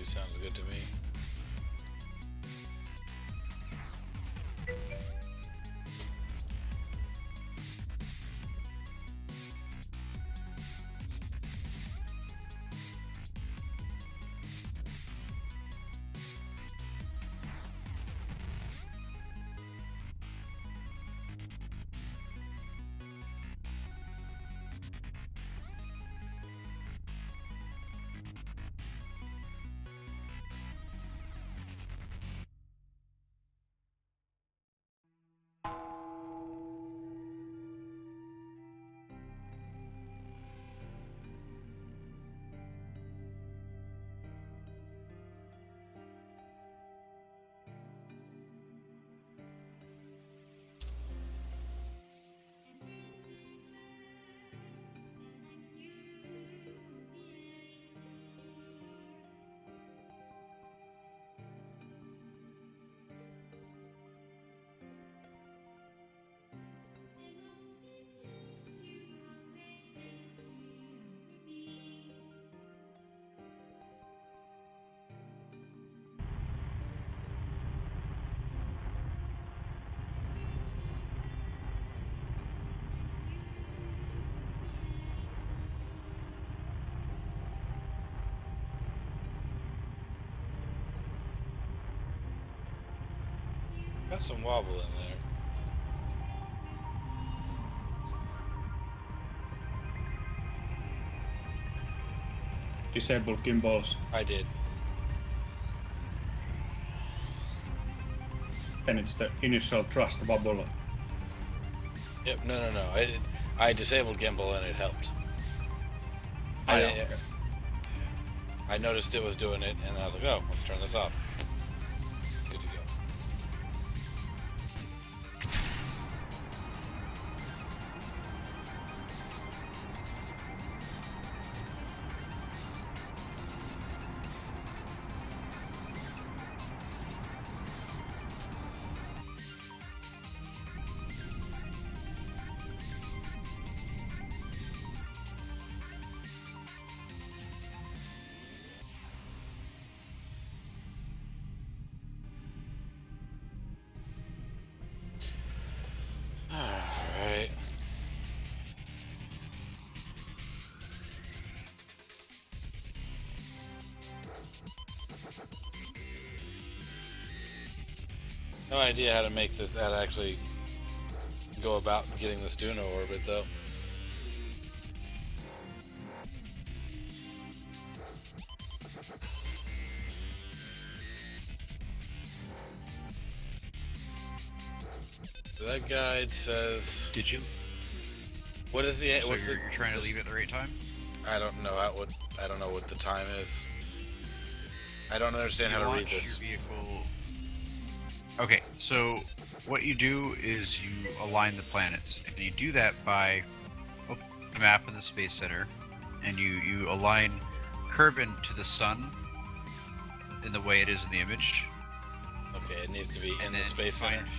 sounds good to me. Got some wobble in there. Disable gimbals. I did. Then it's the initial thrust bubble. Yep. No. I disabled gimbal and it helped. Okay. I noticed it was doing it, and I was like, "Oh, let's turn this off." Good to go. Alright. No idea how to make this, how to actually go about getting this Duna orbit, though. So that guide says, Did you? what is the, So what's you're, the, you're trying to leave at the right time? I don't know I don't know what the time is. I don't understand how to read Launch this. Your vehicle. Okay, so what you do is you align the planets, and you do that by opening the map in the Space Center, and you align Kerbin to the sun in the way it is in the image. Okay, it needs to be in and the then Space find- Center.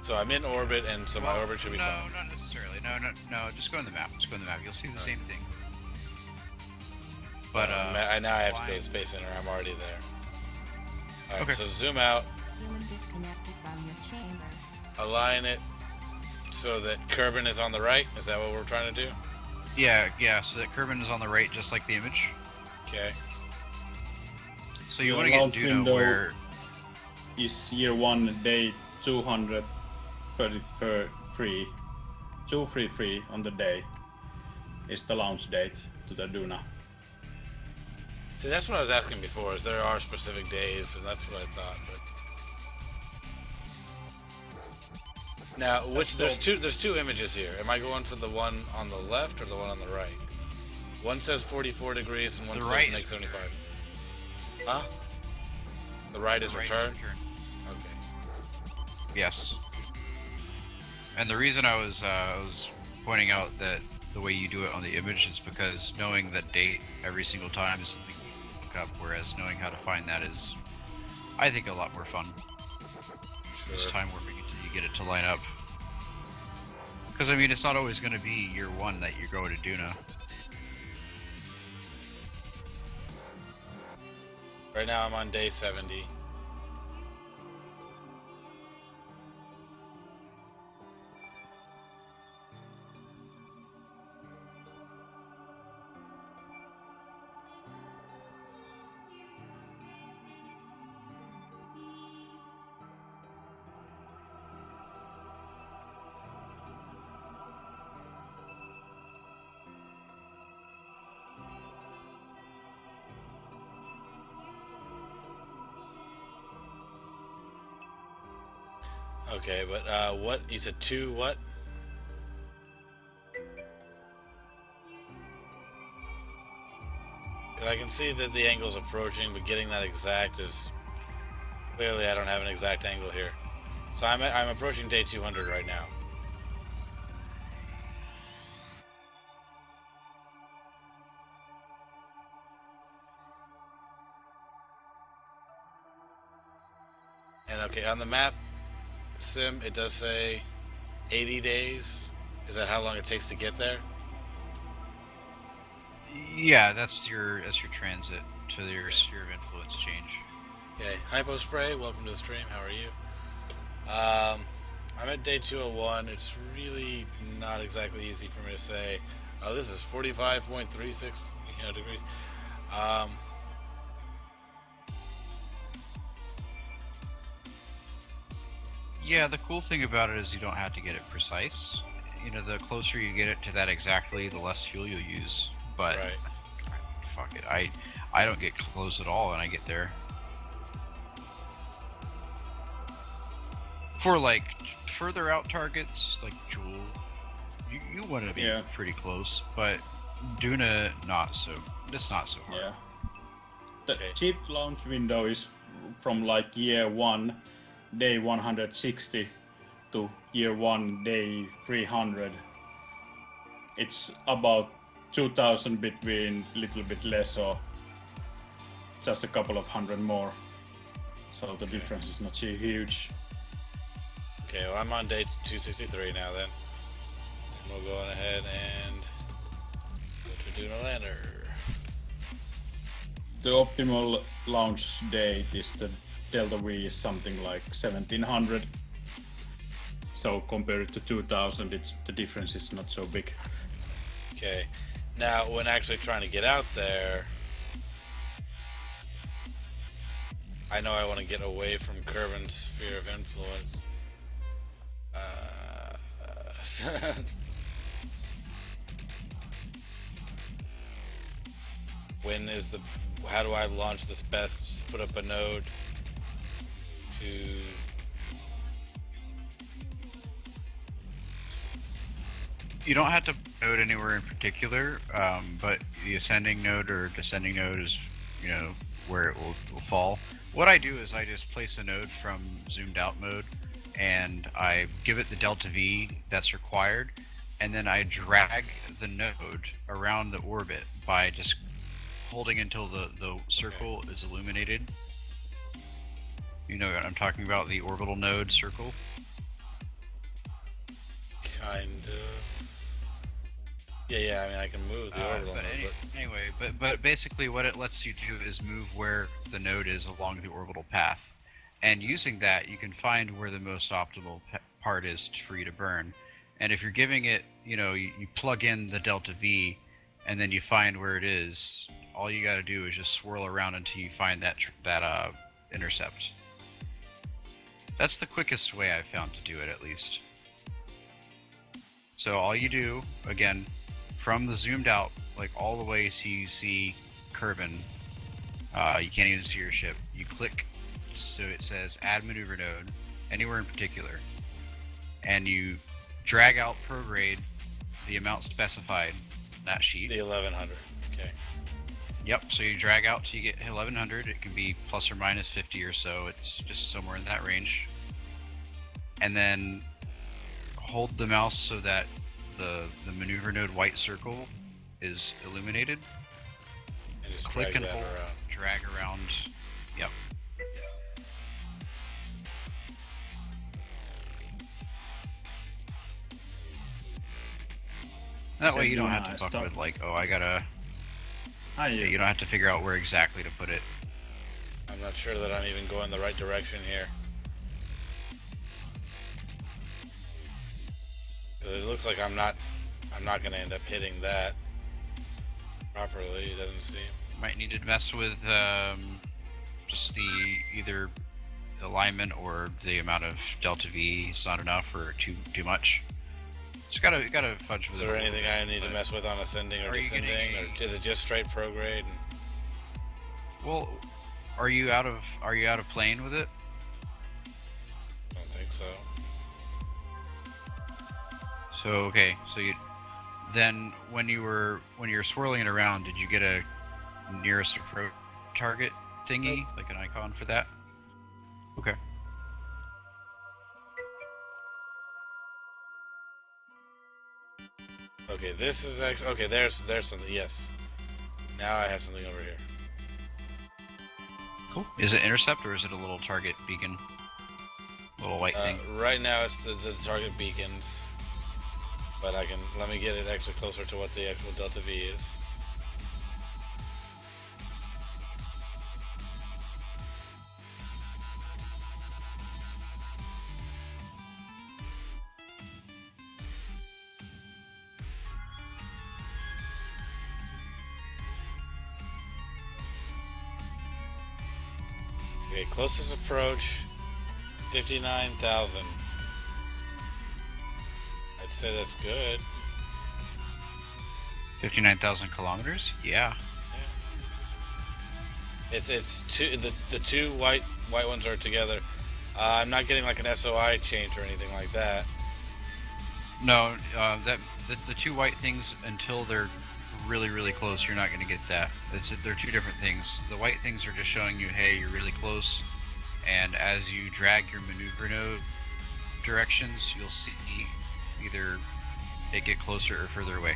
So I'm in orbit, and so my orbit should be no, fine. not necessarily. No. Just go in the map. Just go in the map. You'll see the same thing. But I now have to go to align- Space Center. I'm already there. Alright, Okay. so zoom out, Human disconnected from your chamber. align it so that Kerbin is on the right. Is that what we're trying to do? yeah, so that Kerbin is on the right, just like the image. Okay. So you Your want to get launch Duna window where Is year 1, day 233. 233 on the day is the launch date to the Duna. See, that's what I was asking before. Is there are specific days, and that's what I thought. But now, there's two images here. Am I going for the one on the left or the one on the right? One says 44 degrees, and one The says right make is 75. Huh? The right is right return. return. Okay. Yes. And the reason I was pointing out that the way you do it on the image is because knowing that date every single time is something you look up, whereas knowing how to find that is, I think, a lot more fun. It's Sure. time warping until you get it to line up. Because, I mean, it's not always going to be year 1 that you go to Duna. Right now I'm on day 70. Okay, but what? You said 2 what? I can see that the angle's approaching, but getting that exact is... Clearly I don't have an exact angle here. So I'm approaching day 200 right now. And okay, on the map, Sim, it does say 80 days. Is that how long it takes to get there? Yeah, that's your transit to your sphere of influence change. Okay, Hypo Spray, welcome to the stream. How are you? I'm at day 201. It's really not exactly easy for me to say. Oh, this is 45.36 degrees. Yeah, the cool thing about it is you don't have to get it precise. You know, the closer you get it to that exactly, the less fuel you'll use. But Right. fuck it, I don't get close at all when I get there. For like further out targets like Jewel, you want to be pretty close, but Duna it's not so hard. Yeah. The Okay. cheap launch window is from like year 1, day 160 to year 1, day 300. It's about 2000 between, little bit less or just a couple of hundred more. So the difference is not too huge. Okay, well, I'm on day 263 now then. And we'll go on ahead and go to Duna Lander. The optimal launch date is the Delta V is something like 1700. So compared to 2000, the difference is not so big. Okay, now when actually trying to get out there, I know I want to get away from Kerbin's sphere of influence. How do I launch this best? Just put up a node to... You don't have to node anywhere in particular, but the ascending node or descending node is, where it will fall. What I do is I just place a node from zoomed out mode, and I give it the delta V that's required, and then I drag the node around the orbit by just holding until the circle is illuminated. You know what I'm talking about, the orbital node circle? Kind of. Yeah, I mean, I can move the orbital node, Anyway, but basically what it lets you do is move where the node is along the orbital path. And using that, you can find where the most optimal part is for you to burn. And if you're giving it, you plug in the delta V, and then you find where it is, all you gotta do is just swirl around until you find that intercept. That's the quickest way I've found to do it, at least. So all you do, again, from the zoomed out, like all the way till you see Kerbin, you can't even see your ship. You click, so it says add maneuver node, anywhere in particular, and you drag out prograde the amount specified in that sheet. The 1100, okay. Yep, so you drag out till you get 1100, it can be plus or minus 50 or so, it's just somewhere in that range. And then hold the mouse so that the maneuver node white circle is illuminated. And just Click drag and that hold, around. drag around. Yep. That way you don't have to fuck with like, oh, I gotta... Hi, Yeah, you don't have to figure out where exactly to put it. I'm not sure that I'm even going the right direction here. It looks like I'm not going to end up hitting that properly. It doesn't seem. Might need to mess with just the either alignment or the amount of delta V is not enough or too much. Just gotta fudge with Is it. there anything I need to mess with on ascending or Are you descending, getting or is it just straight prograde? Well, are you out of plane with it? I don't think so. So okay, so you then when you're swirling it around, did you get a nearest approach target thingy, like an icon for that? Okay. Okay, this is actually okay. There's something. Yes. Now I have something over here. Cool. Is it intercept or is it a little target beacon? Little white thing. Right now it's the target beacons, but let me get it actually closer to what the actual delta V is. Okay, closest approach, 59,000. I'd say that's good. 59,000 kilometers? Yeah. It's two. The two white ones are together. I'm not getting like an SOI change or anything like that. No, the two white things until they're really close, you're not going to get that. They're two different things. The white things are just showing you, hey, you're really close, and as you drag your maneuver node directions, you'll see either it get closer or further away.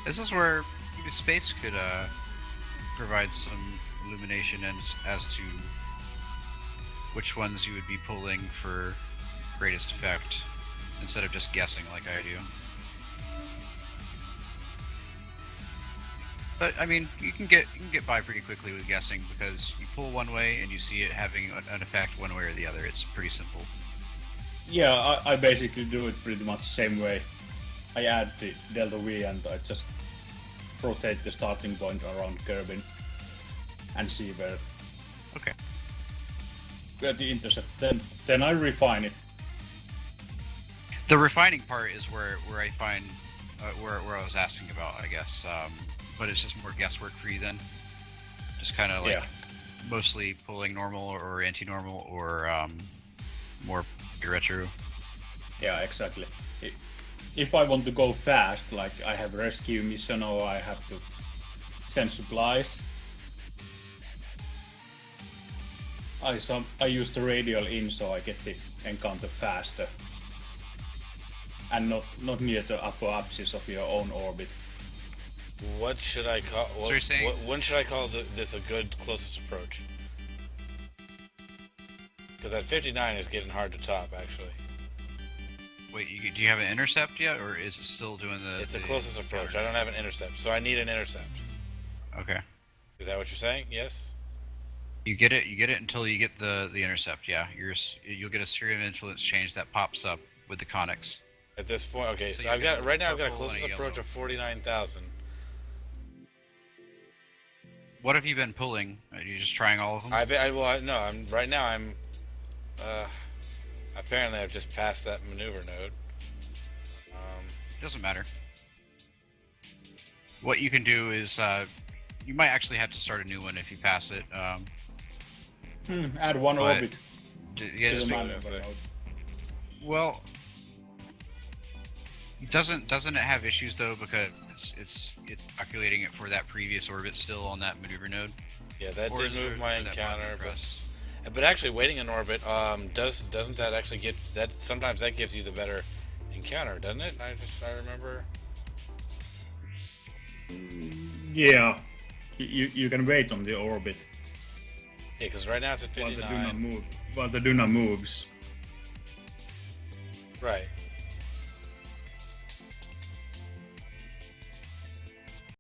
This is where space could provide some illumination as to which ones you would be pulling for greatest effect, instead of just guessing like I do. But I mean, you can get by pretty quickly with guessing, because you pull one way and you see it having an effect one way or the other. It's pretty simple. Yeah, I basically do it pretty much the same way. I add the delta V and I just rotate the starting point around Kerbin and see where the intercept. Then I refine it. The refining part is where I find where I was asking about, I guess. But it's just more guesswork for you then. Just kind of like mostly pulling normal or anti-normal or more retro. Yeah, exactly. If I want to go fast, like I have rescue mission or I have to send supplies, I use the radial in so I get the encounter faster and not near the upper axis of your own orbit. What should I call? So you're saying, when should I call this a good closest approach? Because that 59 is getting hard to top, actually. wait, do you have an intercept yet, or is it still doing the? It's a closest approach. I don't have an intercept, so I need an intercept. Okay. Is that what you're saying? Yes. You get it until you get the intercept. Yeah, you'll get a sphere of influence change that pops up with the conics. At this point, okay. So So I've got right now. I've got a purple and closest a approach yellow. of 49,000. What have you been pulling? Are you just trying all of them? Right now I'm. Apparently, I've just passed that maneuver node. Doesn't matter. What you can do is, you might actually have to start a new one if you pass it. Add one But- orbit Yeah, to just the make- maneuver node. well, doesn't it have issues though, because it's calculating it for that previous orbit still on that maneuver node? Yeah, that Or did is there move my that encounter, button but press? actually waiting in orbit doesn't that actually get that? Sometimes that gives you the better encounter, doesn't it? I remember. Yeah, you can wait on the orbit Yeah, because right now it's at while 59. the Duna moves. Right.